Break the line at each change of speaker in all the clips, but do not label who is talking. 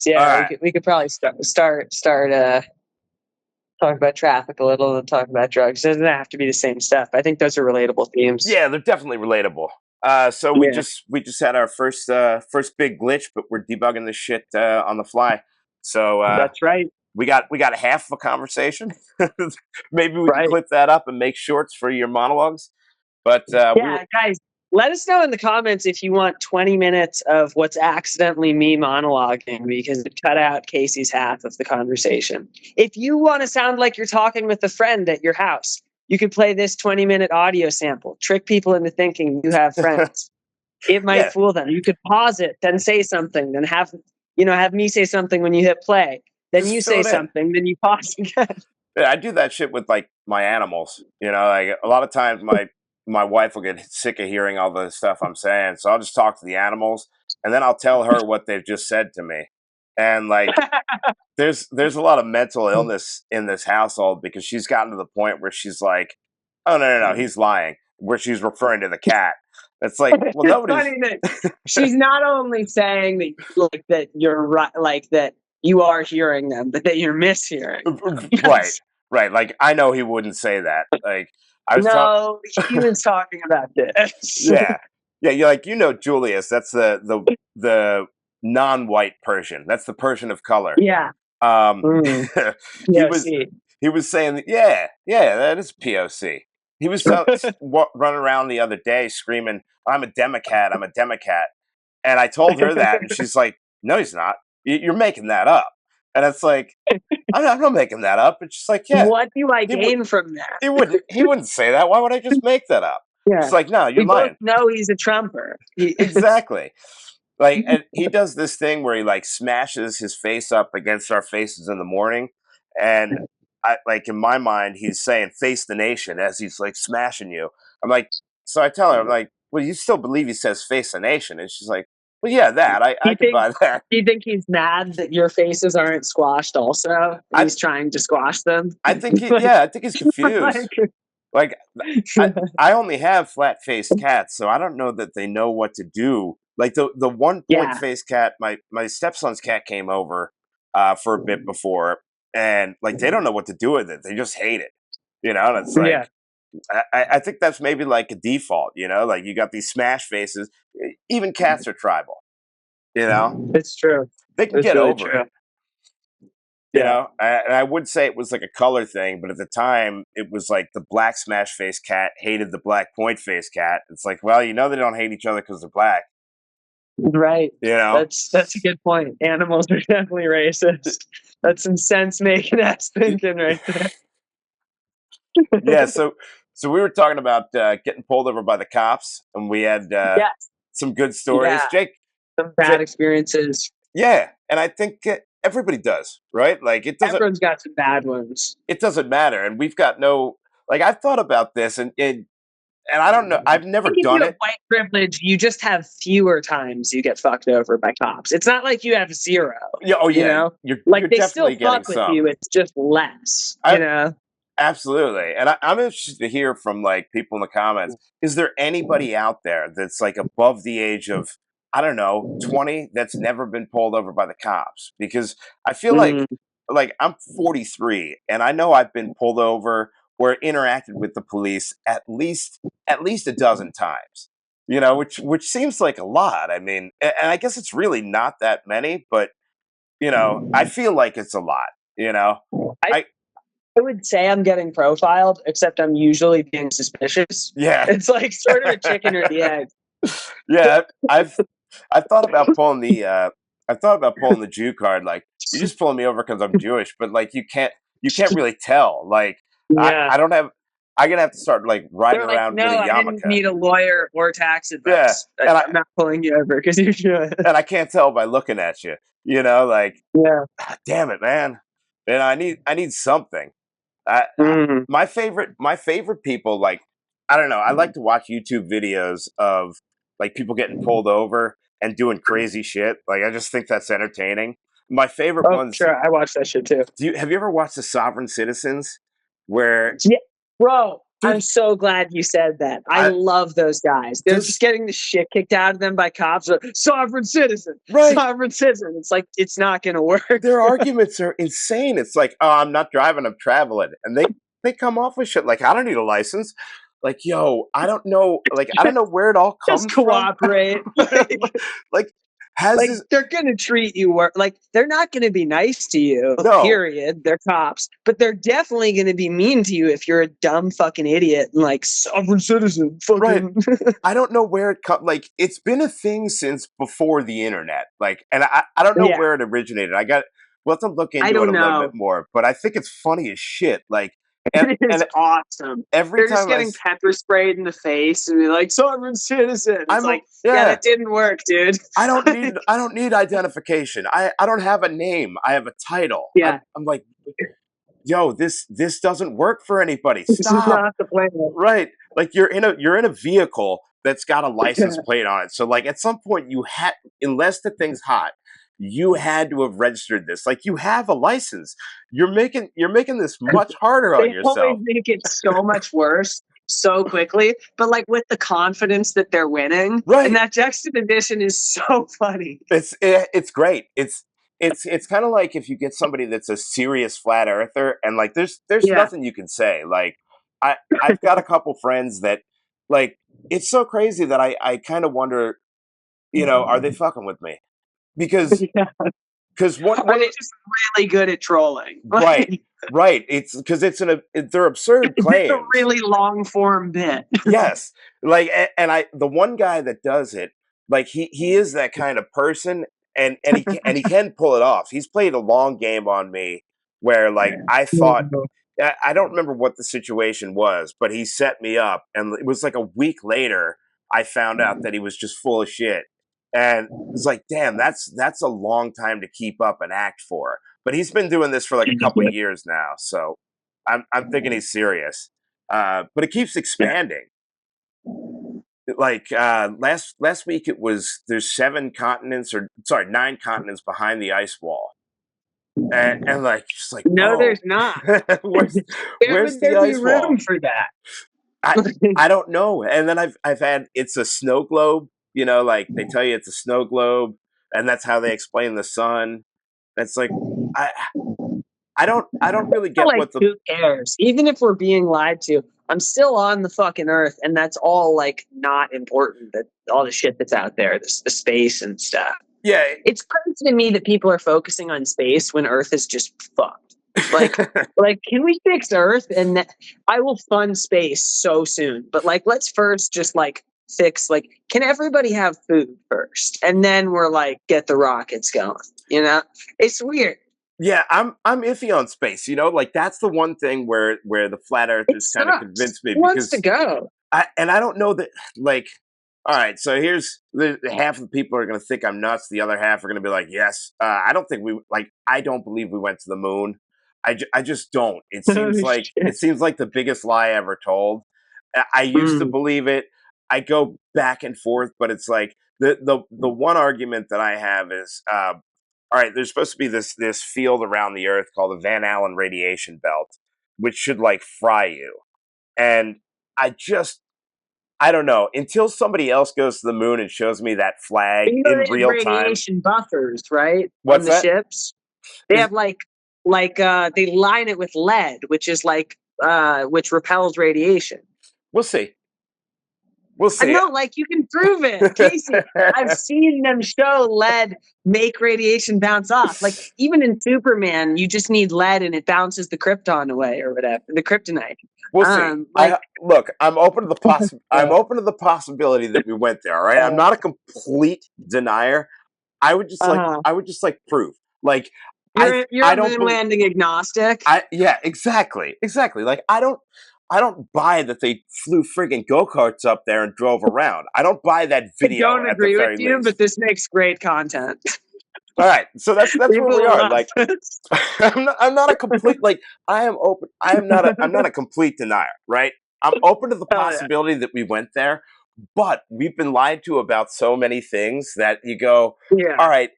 So
All
yeah,
right.
we could probably start talk about traffic a little and talk about drugs. It doesn't have to be the same stuff. I think those are relatable themes.
Yeah, they're definitely relatable. So we
Yeah,
just had our first big glitch, but we're debugging this shit on the fly. So
that's right.
we got half of a conversation. Maybe we can
Right.
clip that up and make shorts for your monologues. But we were
Yeah, guys, let us know in the comments if you want 20 minutes of what's accidentally me monologuing because it cut out Casey's half of the conversation. If you want to sound like you're talking with a friend at your house, you could play this 20-minute audio sample, trick people into thinking you have friends. It might
yeah
fool them. You could pause it, then say something, then have me say something when you hit play. Then
just
you
fill
say
it in.
something, then you pause again.
Yeah, I do that shit with like my animals. Like a lot of times my wife will get sick of hearing all the stuff I'm saying, so I'll just talk to the animals, and then I'll tell her what they've just said to me. And like, there's a lot of mental illness in this household because she's gotten to the point where she's like, "Oh no, he's lying," where she's referring to the cat. It's like, well,
It's
nobody's
funny that she's not only saying that that you're right, like that you are hearing them, but that you're mishearing.
right,
Yes.
right. Like I know he wouldn't say that. Like I was talking.
No, he was talking about this.
Yeah, yeah. You're like Julius. That's the non-white Persian. That's the Persian of color.
Yeah.
Um,
Mm.
he
Yeah.
was
See.
he was saying that, yeah, that is POC. He was running around the other day screaming, "I'm a Democrat! I'm a Democrat!" And I told her that, and she's like, "No, he's not. You're making that up." And it's like, I'm not making that up. And she's like, "Yeah,
What do I
he would.
gain from that?
He wouldn't say that. Why would I just make that up?"
Yeah.
She's like, "No, you're
We both
lying."
know he's a Trumper.
Exactly. Like, and he does this thing where he like smashes his face up against our faces in the morning, and I like in my mind he's saying "face the nation" as he's like smashing you. I'm like, so I tell her, I'm like, well, you still believe he says "face the nation"? And she's like, well, yeah, that
Do
I
you
could
think
buy that.
do you think he's mad that your faces aren't squashed also? And
I
he's trying to squash them?
I think
Like,
I think he's confused.
like
Like, I only have flat faced cats, so I don't know that they know what to do. Like the one point
yeah.
faced cat, my stepson's cat came over for a bit before, and like they don't know what to do with it. They just hate it, And it's like
Yeah.
I think that's maybe like a default, Like you got these smash faces. Even cats are tribal, you know.
It's true.
They can
It's
get
really
over
true.
it.
Yeah.
And I would say it was like a color thing, but at the time it was like the black smash face cat hated the black point face cat. It's like, well, they don't hate each other because they're black,
Right.
you know?
That's a good point. Animals are definitely racist. That's some sense making ass thinking right there.
Yeah. So we were talking about getting pulled over by the cops, and we had
Yes.
some good
Yeah.
stories. Jake,
Some bad
Jake,
experiences.
yeah, and I think everybody does, right? Like
Everyone's got some bad ones.
it doesn't matter, and we've got no like I've thought about this, and I don't know, I've never
If you
done
have
it.
white privilege, you just have fewer times you get fucked over by cops. It's not like you have zero,
Yeah, oh
you
yeah,
know?
you're
Like they still
definitely getting
fuck with
some.
you, it's just less,
I Absolutely. And I'm interested to hear from like people in the comments. Is there anybody out there that's like above the age of, I don't know, 20 that's never been pulled over by the cops? Because I feel
Mm,
like I'm 43 and I know I've been pulled over or interacted with the police at least a dozen times. Which seems like a lot. I mean, and I guess it's really not that many, but I feel like it's a lot, you know.
I
I
I would say I'm getting profiled, except I'm usually being suspicious.
yeah.
It's like sort of a chicken or the egg.
Yeah, I've thought about pulling the Jew card. Like, you're just pulling me over because I'm Jewish, but like you can't really tell. Like,
Yeah.
I don't have. I'm gonna have to start like riding
They're like,
around with
no,
a
I didn't
yarmulke.
need a lawyer or tax
Yeah,
advice.
and I
I'm not pulling you over because you should.
and I can't tell by looking at you. Like,
Yeah.
damn it, man. And I need something.
Mm.
My favorite people, like, I don't know. I like to watch YouTube videos of like people getting pulled over and doing crazy shit. Like I just think that's entertaining. My favorite
Oh,
ones.
sure. I watched that shit too.
Have you ever watched the Sovereign Citizens? Where
Yeah, bro. I'm
dude.
so glad you said that. I
I
love those guys. They're just
this
getting the shit kicked out of them by cops. Like, sovereign citizen,
right.
sovereign citizen. It's like it's not going to work.
Their arguments are insane. It's like, oh, I'm not driving, I'm traveling, and they come off with shit like, I don't need a license. Like, yo, I don't know. Like, I don't know where it all
Just
comes from.
cooperate.
Like, has
Like
this?
they're gonna treat you like they're not gonna be nice to you,
No,
period. They're cops, but they're definitely gonna be mean to you if you're a dumb fucking idiot and like sovereign citizen
right.
fucking
I don't know where it comes. Like, it's been a thing since before the internet. Like, and I don't know
yeah.
where it originated. We'll have to look
I
into it
don't
a little bit
know.
more. But I think it's funny as shit. Like,
It is
and
awesome.
every
They're just
time
getting pepper sprayed in the face and be like, sovereign citizen. It's
I'm a
like, yeah,
yeah.
that didn't work, dude.
I don't need identification. I don't have a name. I have a title.
Yeah.
I'm like, yo, this doesn't work for anybody.
This is
Stop.
not the plan.
Right. Like you're in a vehicle that's got a license plate on it. So like at some point you had, unless the thing's hot, you had to have registered this. Like you have a license. You're making this much harder on
They always
yourself.
make it so much worse so quickly, but like with the confidence that they're winning. And
Right.
that juxtaposition is so funny.
It's great. It's kind of like if you get somebody that's a serious flat earther and like there's
Yeah.
nothing you can say. Like I've got a couple friends that like it's so crazy that I kind of wonder, you know, are they fucking with me? Because
Yeah. Are
one
they just really good at trolling?
right, right. It's because they're absurd
Is this a
claims.
really long form bit?
Yes. Like and I the one guy that does it, like he is that kind of person and he can pull it off. He's played a long game on me where like I thought I don't remember what the situation was, but he set me up and it was like a week later I found out that he was just full of shit. And it's like, damn, that's a long time to keep up and act for. But he's been doing this for like a couple of years now, so I'm thinking he's serious. But it keeps
Yeah.
expanding. Like last week, it was there's 9 continents behind the ice wall, and like just like
No,
whoa,
there's not.
where's
Where
where's
would
the
there be
ice
room
wall?
for that?
I I don't know. And then I've had it's a snow globe. You know, like they tell you it's a snow globe, and that's how they explain the sun. That's like I I don't really get
Like,
what the
who cares? Even if we're being lied to, I'm still on the fucking earth, and that's all like not important. That all the shit that's out there, the space and stuff.
yeah.
It's crazy to me that people are focusing on space when Earth is just fucked. Like, can we fix Earth? And I will fund space so soon. But like, let's first just like fix like, can everybody have food first, and then we're like, get the rockets going. You know, it's weird.
Yeah, I'm iffy on space. You know, like that's the one thing where the flat
It
earthers kind of
sucks.
convinced me
Who wants to
because
go?
I don't know that like all right, so here's the half of the people are going to think I'm nuts. The other half are going to be like, yes. I don't think I don't believe we went to the moon. I just don't.
Oh, shit.
It seems like the biggest lie ever told. I used to
Mm.
believe it. I go back and forth, but it's like the one argument that I have is all right, there's supposed to be this field around the Earth called the Van Allen radiation belt, which should like fry you. And I just I don't know until somebody else goes to the moon and shows me that flag
You know,
in
they have
real time.
radiation buffers, right, on
What's
the
that?
ships. They
Is
have they line it with lead, which is which repels radiation.
we'll see. We'll
I
see.
know, like you can prove it, Casey. I've seen them show lead make radiation bounce off. Like even in Superman, you just need lead and it bounces the krypton away or whatever, the kryptonite.
We'll see.
Like
Look. I'm open to the I'm
uh,
open to the possibility that we went there. All right. I'm not a complete denier.
uh,
I would just like proof. Like
you're
I
a
don't
moon
believe.
landing agnostic.
Yeah, exactly. Like I don't buy that they flew friggin' go karts up there and drove around. I don't buy that
I
video
don't
at the
agree with
very
you, but
least.
this makes great content.
All right, so that's where we
People
are.
love
Like
this.
I'm not a complete like I am open. I'm not a complete denier, right? I'm open to the
Hell yeah.
possibility that we went there, but we've been lied to about so many things that you go,
Yeah.
all right,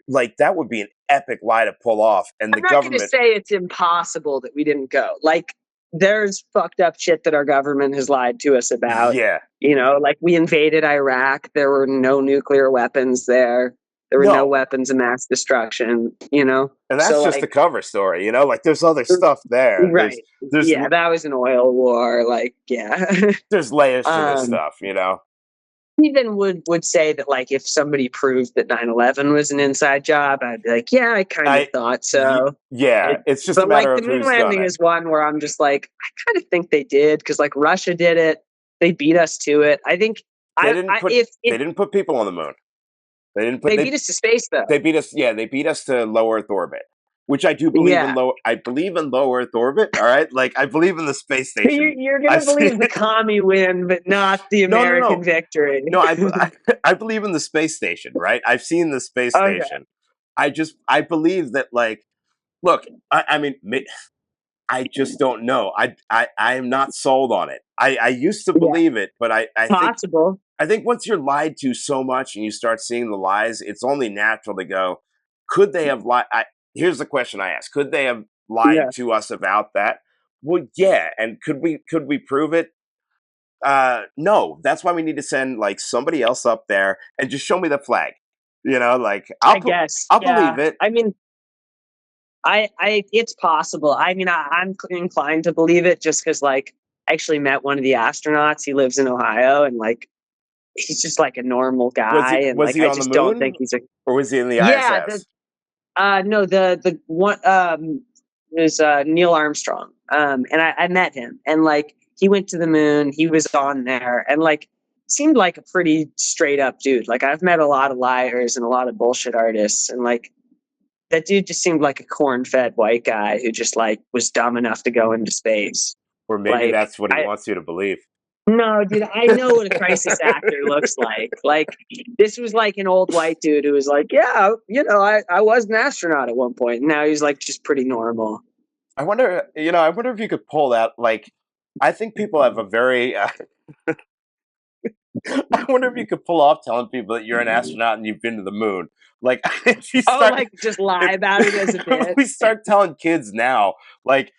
like that would be an epic lie to pull off, and
I'm
the
not going to
government.
say it's impossible that we didn't go. Like, there's fucked up shit that our government has lied to us about.
Yeah.
You know, like we invaded Iraq. There were no nuclear weapons there. There were no
No.
weapons of mass destruction, you know?
And that's
So
just the
like
cover story, like there's other stuff there. There's
right.
there's
Yeah, that was an oil war. Like, yeah.
there's layers to this
um
stuff.
even would say that like if somebody proved that 9/11 was an inside job, I'd be like, yeah, I kind of
I
thought so.
yeah,
It,
it's just a
but like
matter
the
of
moon
who's done
landing
it.
is one where I'm just like, I kind of think they did because like Russia did it. They beat us to it. I think I
They
if
didn't put people on the moon. They didn't put
they beat us to space
they
though.
beat us. Yeah, they beat us to low Earth orbit, which I do believe in.
Yeah.
Low I believe in low Earth orbit. All right, like I believe in the space station.
You're
I've
gonna
seen
believe the commie win, but not the
no, no,
American
no,
victory.
no. I believe in the space station. Right, I've seen the space
Okay.
station. I believe that look. I mean, I just don't know. I am not sold on it. I used to
Yeah.
believe it, but
Possible.
I think once you're lied to so much and you start seeing the lies, it's only natural to go, could they have lied? Here's the question I ask: could they have lied
Yeah.
to us about that? Well, yeah. And could we prove it? No. That's why we need to send like somebody else up there and just show me the flag. Like
I guess.
I'll believe
Yeah.
it.
I mean, it's possible. I mean, I'm inclined to believe it just because, like, I actually met one of the astronauts. He lives in Ohio, and like, he's just like a normal guy, and
Was
like,
he
I
on the
just don't think
moon
he's a
or was he in the
yeah. The
ISS?
no, the one is Neil Armstrong. And I met him, and like, he went to the moon. He was on there, and like, seemed like a pretty straight up dude. Like, I've met a lot of liars and a lot of bullshit artists, and like that dude just seemed like a corn-fed white guy who just like was dumb enough to go into space.
Or maybe
Like
that's what he
I
wants you to believe.
no, dude, I know what a crisis actor looks like. Like this was like an old white dude who was like, yeah, I was an astronaut at one point. And now he's like just pretty normal.
I wonder if you could pull that. Like, I think people have a very. I wonder if you could pull off telling people that you're an astronaut and you've been to the moon. Like, if you
Oh,
start,
like just lie
if,
about it as a
if
bit.
we start telling kids now, like,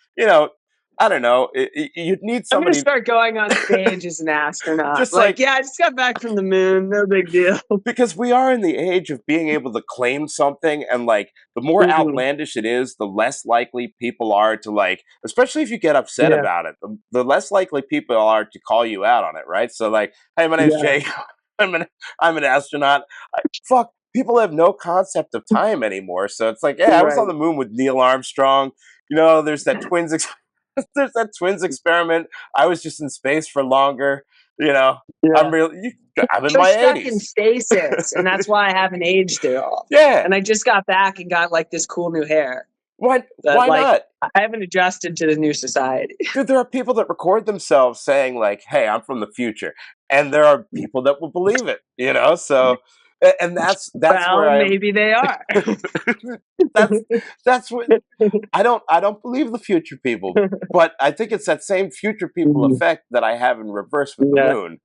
I don't know, you'd need
I'm gonna
somebody
start going on stage as an astronaut.
just
Like,
like
yeah, I just got back from the moon. No big deal.
because we are in the age of being able to claim something, and like the more
Mhm.
outlandish it is, the less likely people are to like, especially if you get upset
Yeah,
about it, the less likely people are to call you out on it, right? So like, hey, my name's
yeah,
Jake. I'm an astronaut. Fuck, people have no concept of time anymore. So it's like, yeah, I was on
right.
the moon with Neil Armstrong. There's that there's that twins experiment. I was just in space for longer. You know,
Yeah.
I'm in
I
my
was stuck in
80s.
stasis, and that's why I haven't aged at all.
Yeah.
And I just got back and got like this cool new hair, but
Why
like
not?
I haven't adjusted to the new society.
Dude, there are people that record themselves saying like, "Hey, I'm from the future," and there are people that will believe it. So and that's where
Well,
I'm.
maybe they are.
that's that's what I don't believe the future people, but I think it's that same future people
Mhm.
effect that I have in reverse with the
Yeah,
moon.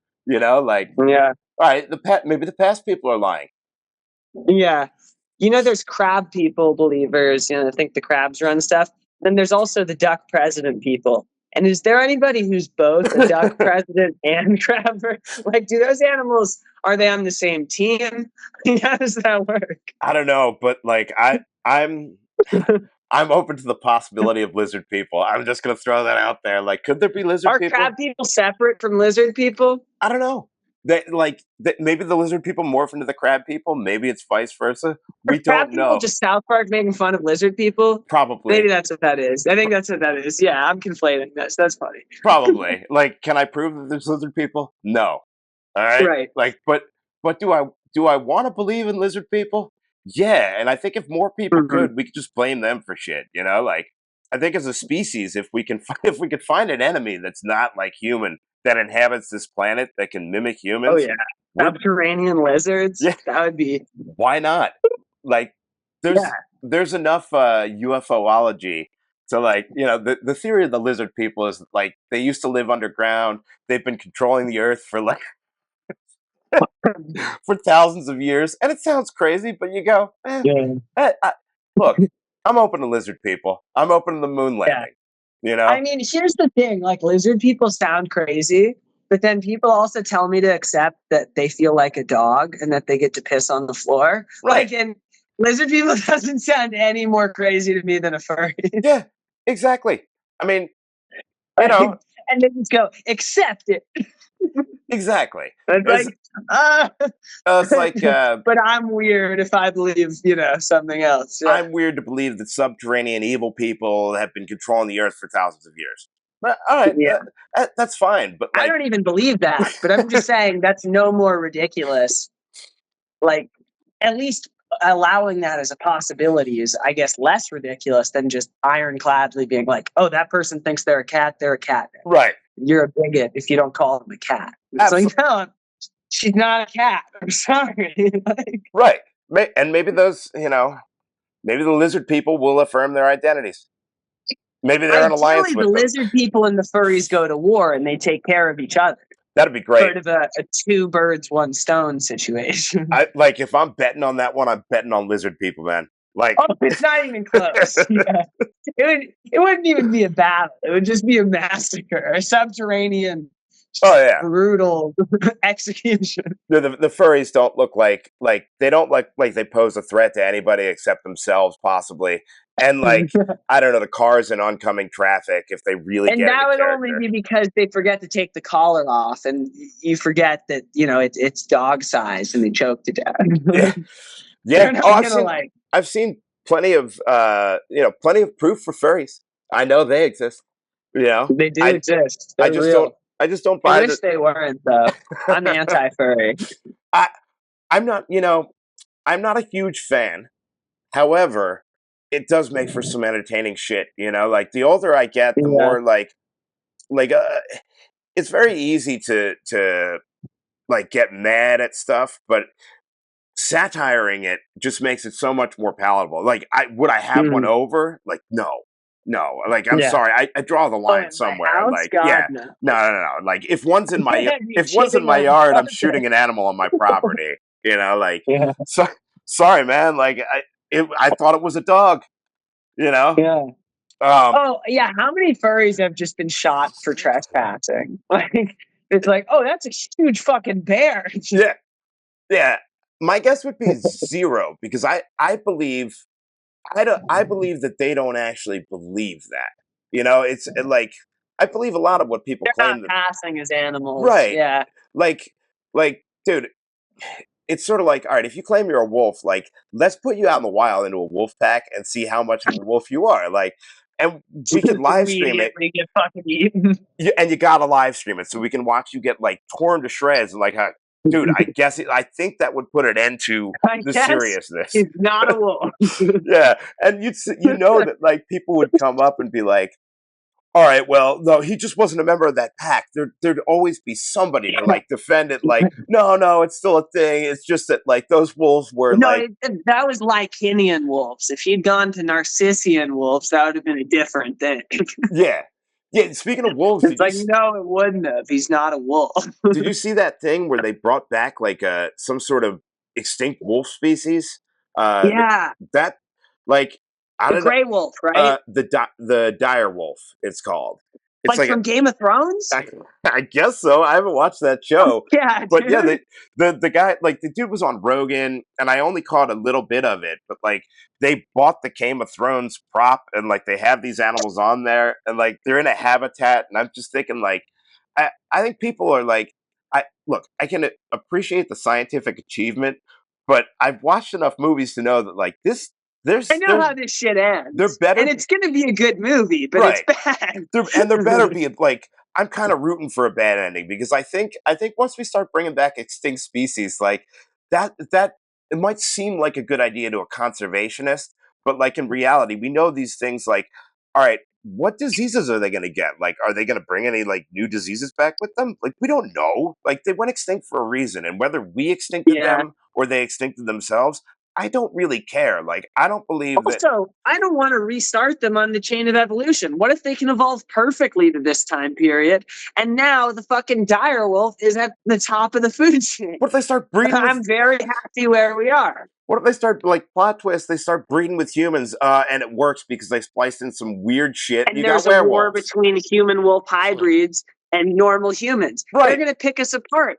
Like,
yeah,
all right, maybe the past people are lying.
yeah. There's crab people believers. I think the crabs run stuff. Then there's also the duck president people. And is there anybody who's both a duck president and crabber? Like, do those animals are they on the same team? How does that work?
I don't know, but like I'm open to the possibility of lizard people. I'm just gonna throw that out there. Like, could there be lizard
Are
people?
crab people separate from lizard people?
I don't know. Maybe the lizard people morph into the crab people. Maybe it's vice versa.
Are
We
crab
don't
people
know.
just South Park making fun of lizard people? Maybe
Probably,
that's what that is. I think that's what that is. Yeah, I'm conflating this. That's funny.
probably. Like, can I prove that there's lizard people? No. All right.
Right.
Like, but do I want to believe in lizard people? Yeah, and I think if more people
Hmm.
could, we could just blame them for shit. Like, I think as a species, if we can if we could find an enemy that's not like human that inhabits this planet that can mimic
Oh
humans,
yeah.
we're
Subterranean lizards?
yeah.
That would be
Why not? Like,
yeah.
there's enough UFOlogy to like, the theory of the lizard people is like they used to live underground. They've been controlling the earth for like for thousands of years, and it sounds crazy, but you go,
Yeah.
look, I'm open to lizard people. I'm open to the moon
Yeah.
landing. You know?
I mean, here's the thing, like lizard people sound crazy, but then people also tell me to accept that they feel like a dog and that they get to piss on the floor.
Right.
Like, and lizard people doesn't sound any more crazy to me than a furry.
Yeah, exactly. I mean, you
Like,
know,
and they just go, accept it.
exactly.
It's
It's
like, uh,
it's like
but I'm weird if I believe, something else. Yeah.
I'm weird to believe that subterranean evil people have been controlling the earth for thousands of years. But all right,
Yeah.
that's fine. But
I
like,
don't even believe that, but I'm just saying that's no more ridiculous. Like, at least allowing that as a possibility is, I guess, less ridiculous than just ironcladly being like, oh, that person thinks they're a cat.
right,
You're a bigot if you don't call them a cat. It's like,
absolutely
no, she's not a cat. I'm sorry. Like,
right. And maybe those, maybe the lizard people will affirm their identities. Maybe they're in alliance
ideally, the
with them.
lizard people and the furries go to war and they take care of each other.
That'd be great.
Sort of a two birds, one stone situation.
I like if I'm betting on that one, I'm betting on lizard people, man. Like,
Oh, it's not even close. Yeah. It wouldn't even be a battle. It would just be a massacre, a subterranean,
oh yeah,
brutal execution.
the furries don't look like they don't look like they pose a threat to anybody except themselves, possibly. And like, I don't know, the cars in oncoming traffic if they really
And
get
that
into
would only
character.
be because they forget to take the collar off, and you forget that it's dog size, and they choke to death.
Yeah,
They're
yeah.
not
Oh,
gonna like.
I've seen plenty of plenty of proof for furries. I know they exist. You know,
They do
I
exist.
I
They're
just don't
real.
I just don't
I
buy
wish they weren't though. I'm
that.
anti-furry.
I I'm not, I'm not a huge fan. However, it does make for some entertaining shit, like the older I get, the
Yeah.
more like it's very easy to like get mad at stuff, but satiring it just makes it so much more palatable. Like I have one
Mhm.
over? Like no. No, like I'm
Yeah.
sorry, I draw the
Oh,
line
in my
somewhere.
house?
Like,
God
yeah,
no.
no. Like
You're
if one's in
shitting
my
on
yard, I'm
carpet.
shooting an animal on my property. Like
Yeah.
so, sorry, man. Like I thought it was a dog. You know,
Yeah.
um,
Oh, yeah. How many furries have just been shot for trespassing? Like, it's like, oh, that's a huge fucking bear.
yeah, yeah. My guess would be zero because I believe I believe that they don't actually believe that. It's like I believe a lot of what people
They're not
claim that
passing as animals.
right.
Yeah.
Like dude, it's sort of like, all right, if you claim you're a wolf, like let's put you out in the wild into a wolf pack and see how much of a wolf you are. Like and we could live stream it.
Immediately get fucking eaten.
And you gotta live stream it so we can watch you get like torn to shreds and like dude, I think that would put an end to
I
the
guess
seriousness.
he's not a wolf.
Yeah, and that like people would come up and be like, "All right, well, no, he just wasn't a member of that pack. There'd always be somebody to like defend it. Like, no, it's still a thing. It's just that like those wolves were
No,
like,
that was Lycinian wolves. If he'd gone to Narcissian wolves, that would have been a different thing.
yeah, yeah. Speaking of wolves,
It's like, no, it wouldn't have. He's not a wolf.
did you see that thing where they brought back like some sort of extinct wolf species? That
Yeah.
that like I
The
don't know.
gray wolf, right?
The dire wolf. It's called. It's
Like
like
from Game of Thrones?
I guess so. I haven't watched that show,
Yeah,
but yeah,
dude.
the guy, like the dude was on Rogan, and I only caught a little bit of it. But like they bought the Game of Thrones prop, and like they have these animals on there, and like they're in a habitat, and I'm just thinking like, I think people are like, I can appreciate the scientific achievement, but I've watched enough movies to know that like this,
I know how this shit
there
ends. And
better
it's going to be a good movie, but it's
right.
bad.
There better be like I'm kind of rooting for a bad ending because I think once we start bringing back extinct species like that it might seem like a good idea to a conservationist, but like in reality we know these things like all right, what diseases are they going to get? Like are they going to bring any like new diseases back with them? Like we don't know. Like they went extinct for a reason, and whether we extincted
Yeah.
them or they extincted themselves, I don't really care. Like, I don't believe that.
Also, I don't want to restart them on the chain of evolution. What if they can evolve perfectly to this time period, and now the fucking dire wolf is at the top of the food chain?
What if they start breeding with?
I'm very happy where we are.
What if they start, like, plot twist? They start breeding with humans, and it works because they spliced in some weird shit. And
And
you got
there's a war
werewolves,
between human wolf hybrids and normal humans. They're
right?
going to pick us apart.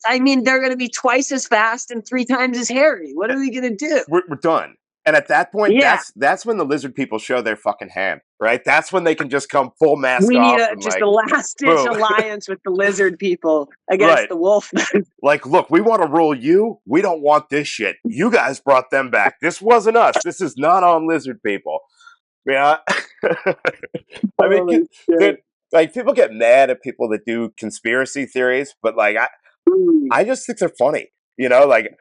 I mean, they're going to be twice as fast and 3 times as hairy. What are we going to do?
We're done. And at that point,
Yeah,
that's when the lizard people show their fucking hand, right? That's when they can just come full mask
we need
off and
just
like,
a last ditch
boom,
alliance with the lizard people against
right?
the wolf men.
Like, look, we want to rule you. We don't want this shit. You guys brought them back. This wasn't us. This is not on lizard people. Yeah. I mean,
Holy shit.
like, people get mad at people that do conspiracy theories, but like,
Mm,
I just think they're funny. You know, like,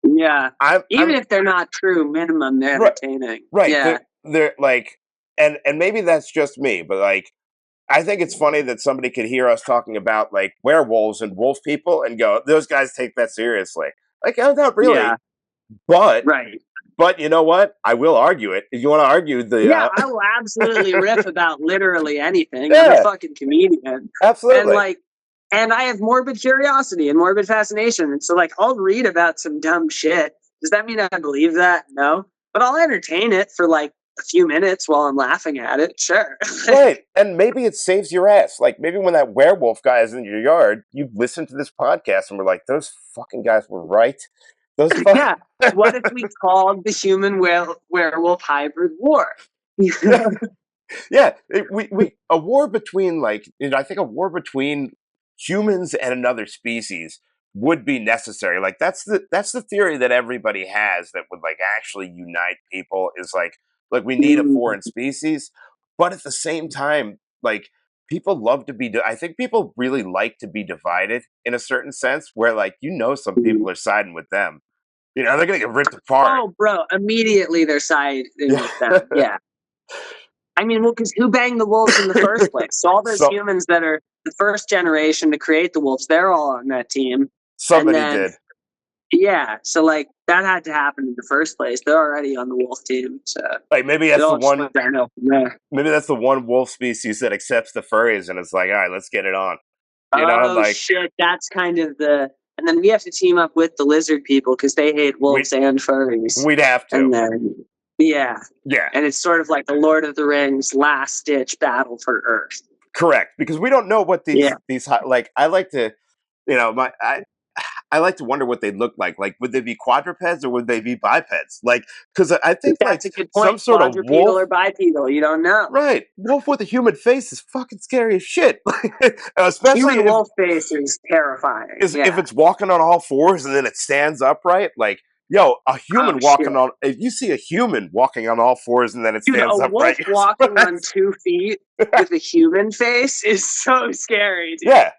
yeah. Even
I'm
if they're not true, minimum they're
right,
entertaining.
right.
Yeah.
They're like, and maybe that's just me, but like, I think it's funny that somebody could hear us talking about like werewolves and wolf people and go, those guys take that seriously. Like, oh, not really,
Yeah.
but
Right.
you know what? I will argue it. If you want to argue the,
Yeah, I will absolutely riff about literally anything. I'm a
yeah,
fucking comedian. And
absolutely,
like, and I have morbid curiosity and morbid fascination. And so like I'll read about some dumb shit. Does that mean I believe that? No. But I'll entertain it for like a few minutes while I'm laughing at it. Sure.
right. And maybe it saves your ass. Like maybe when that werewolf guy is in your yard, you listen to this podcast and we're like, those fucking guys were right. Those fuck.
Yeah. What if we called the human werewolf hybrid war?
Yeah, we a war between like, you know, I think a war between humans and another species would be necessary. Like that's the theory that everybody has that would like actually unite people is like we need a
Mm,
foreign species, but at the same time, like people love to be. I think people really like to be divided in a certain sense, where like you know some
mm.
people are siding with them. You know, they're gonna get ripped apart.
Oh, bro, immediately they're siding
Yeah.
with them. Yeah. I mean, well, because who banged the wolves in the first place? So all those
So
humans that are the first generation to create the wolves, they're all on that team. And
somebody
then,
did.
yeah, so like that had to happen in the first place. They're already on the wolf team, so
Like maybe
it
that's the
all just
one.
went downhill from there.
Maybe that's the one wolf species that accepts the furries and it's like, all right, let's get it on. You know,
Oh
like
shit, that's kind of the. And then we have to team up with the lizard people because they hate
we
wolves and furries.
we'd have to.
And then, yeah,
Yeah,
and it's sort of like the Lord of the Rings last ditch battle for Earth.
correct. Because we don't know what
Yeah,
like I like to, you know, I like to wonder what they'd look like. Like, would they be quadrupeds or would they be bipeds? Like, because I think like
that's a good
some
point.
sort of
Quadrupedal
wolf,
or bipedal, you don't know.
right? Wolf with a human face is fucking scary as shit. Especially
Human wolf face is terrifying.
if
Yeah.
it's walking on all fours and then it stands upright, like yo, a
Oh
human
shit.
walking on if you see a human walking on all fours and then it
Dude, a
stands
wolf
upright, you're
walking on
surprised.
2 feet with a human face is so scary, dude.
Yeah,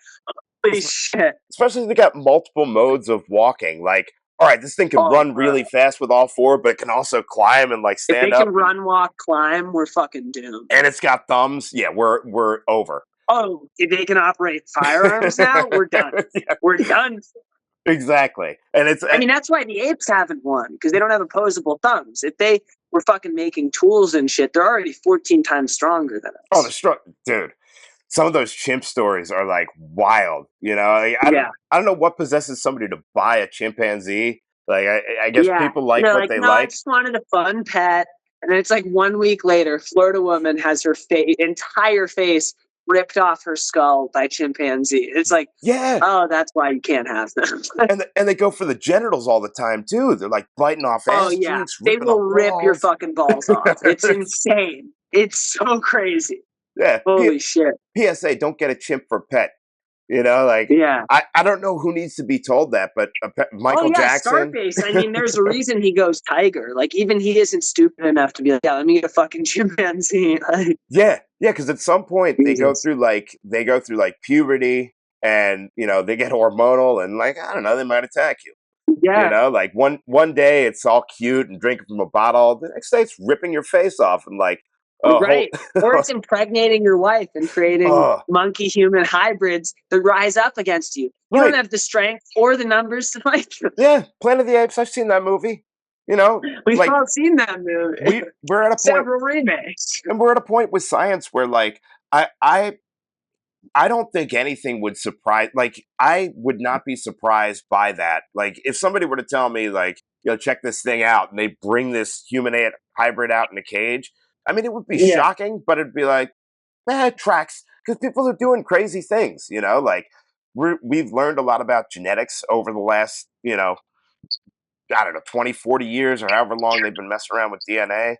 Holy shit.
especially if they got multiple modes of walking. Like, all right, this thing can
Oh,
run
bro.
really fast with all four, but it can also climb and like
If they
stand
can
up,
run, walk, climb, we're fucking doomed.
and it's got thumbs. Yeah, we're over.
Oh, if they can operate firearms now, we're done.
Yeah,
We're done.
exactly, and it's
I mean, that's why the apes haven't won, because they don't have opposable thumbs. If they were fucking making tools and shit, they're already 14 times stronger than
oh the
us.
dude. Some of those chimp stories are like wild. You know, like,
Yeah.
I don't know what possesses somebody to buy a chimpanzee. Like I guess
Yeah.
people like
They're
what
like,
they
no, I
like.
just wanted a fun pet. And then it's like 1 week later, Florida woman has her entire face ripped off her skull by chimpanzee. It's like,
Yeah,
oh, that's why you can't have them.
and they go for the genitals all the time too. They're like biting off
Oh,
ass
yeah.
cheeks,
They
ripping
will
off
rip your
balls.
fucking balls off. It's insane. It's so crazy.
Yeah.
Holy shit.
PSA: Don't get a chimp for pet. You know, like
Yeah.
I don't know who needs to be told that, but
Oh
Michael
yeah,
Jackson.
Scarface. I mean, there's a reason he goes tiger. Like even he isn't stupid enough to be like, yeah, let me get a fucking chimpanzee. Like,
Yeah, yeah, because at some point
Jesus.
they go through like puberty, and you know they get hormonal, and like I don't know, they might attack you. You
Yeah,
know, like one day it's all cute and drinking from a bottle, the next day it's ripping your face off and like a whole.
right. Or it's impregnating your wife and creating
Oh,
monkey human hybrids that rise up against you. You don't
right,
have the strength or the numbers to fight them.
yeah, Planet of the Apes. I've seen that movie. You know,
We've
like
all seen that movie.
we're at a point,
Several remakes.
and we're at a point with science where like I I I don't think anything would surprise. Like, I would not be surprised by that. Like, if somebody were to tell me, like, check this thing out, and they bring this human hybrid out in a cage, I mean, it would be
Yeah,
shocking, but it'd be like, it tracks because people are doing crazy things. Like we've learned a lot about genetics over the last, I don't know, 20, 40 years or however long they've been messing around with DNA.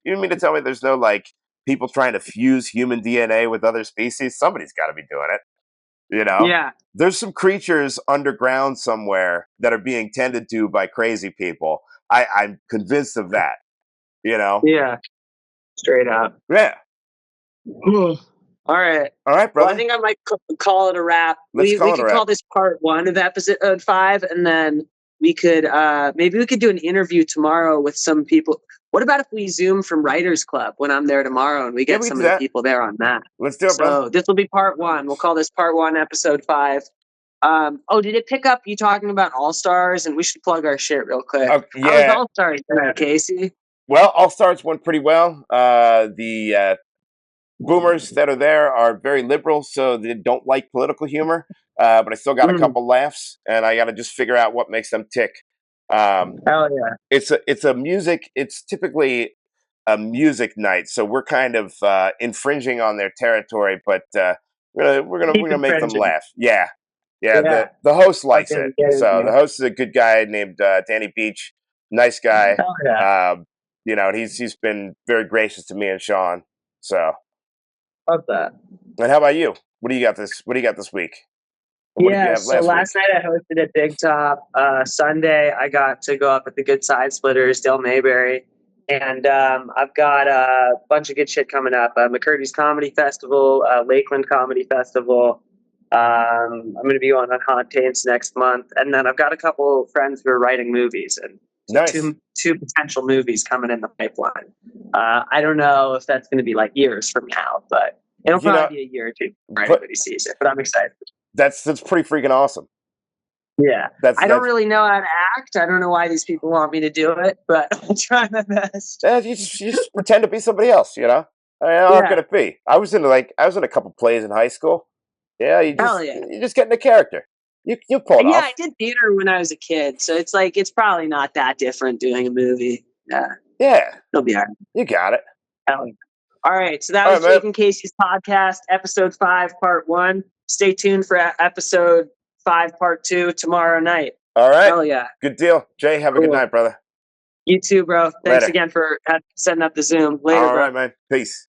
You mean to tell me there's no like people trying to fuse human DNA with other species? Somebody's got to be doing it. You know,
yeah,
there's some creatures underground somewhere that are being tended to by crazy people. I'm convinced of that. You know,
yeah. Straight up.
yeah.
All right.
All right,
Well, I
brother.
think I might call it a wrap.
Let's
We
call it a
could
wrap.
call this part one of episode 5, and then we could maybe we could do an interview tomorrow with some people. What about if we Zoom from Writers Club when I'm there tomorrow, and we
Yeah,
get
we can
some
do
of the
that.
people there on that?
Let's do it, brother.
So this will be part 1. We'll call this part 1, episode 5. Oh, did it pick up you talking about All Stars? And we should plug our shit real quick. How was
Yeah.
All Stars tonight, Casey?
Well, All Stars went pretty well. The boomers that are there are very liberal, so they don't like political humor. But I still got a
Mm,
couple laughs, and I got to just figure out what makes them tick. Um,
hell yeah.
it's a music. It's typically a music night, so we're kind of infringing on their territory, but we're
Keep
gonna make them
infringing.
laugh. Yeah, yeah.
Yeah.
The host likes it,
Fucking get it,
so the
man.
host is a good guy named Danny Beach, nice guy.
Hell yeah.
He's been very gracious to me and Sean. So,
Love that.
and how about you? What do you got this? What do you got this week? And what did you
Yeah,
have
so
last week?
last night I hosted at Big Top. Sunday I got to go up at the Good Side Splitters, Del Mayberry. And I've got a bunch of good shit coming up. McCurdy's Comedy Festival, Lakeland Comedy Festival. I'm going to be on Hot Taints next month. And then I've got a couple friends who are writing movies, and so
Nice.
two potential movies coming in the pipeline. I don't know if that's going to be like years from now, but it'll probably be a year or two before
but
anybody sees it. But I'm excited.
that's pretty freaking awesome.
Yeah.
That's
I don't really know how to act. I don't know why these people want me to do it, but I'll try my best.
you just pretend to be somebody else. I mean, how hard
Yeah.
could it be? I was in a couple plays in high school. Yeah,
Hell yeah.
you just get in a character. You pull it
And yeah,
off.
I did theater when I was a kid, so it's like it's probably not that different doing a movie. Yeah.
Yeah,
It'll be all right.
you got it.
Hell yeah. All right. So that
All
was
right, man.
Jake and Casey's podcast, episode 5, part 1. Stay tuned for episode 5, part 2 tomorrow night.
All right.
Hell yeah.
Good deal. Jay, have a good
Cool.
night, brother.
You too, bro. Thanks
Later.
again for setting up the Zoom. Later,
All
bro.
right, man. Peace.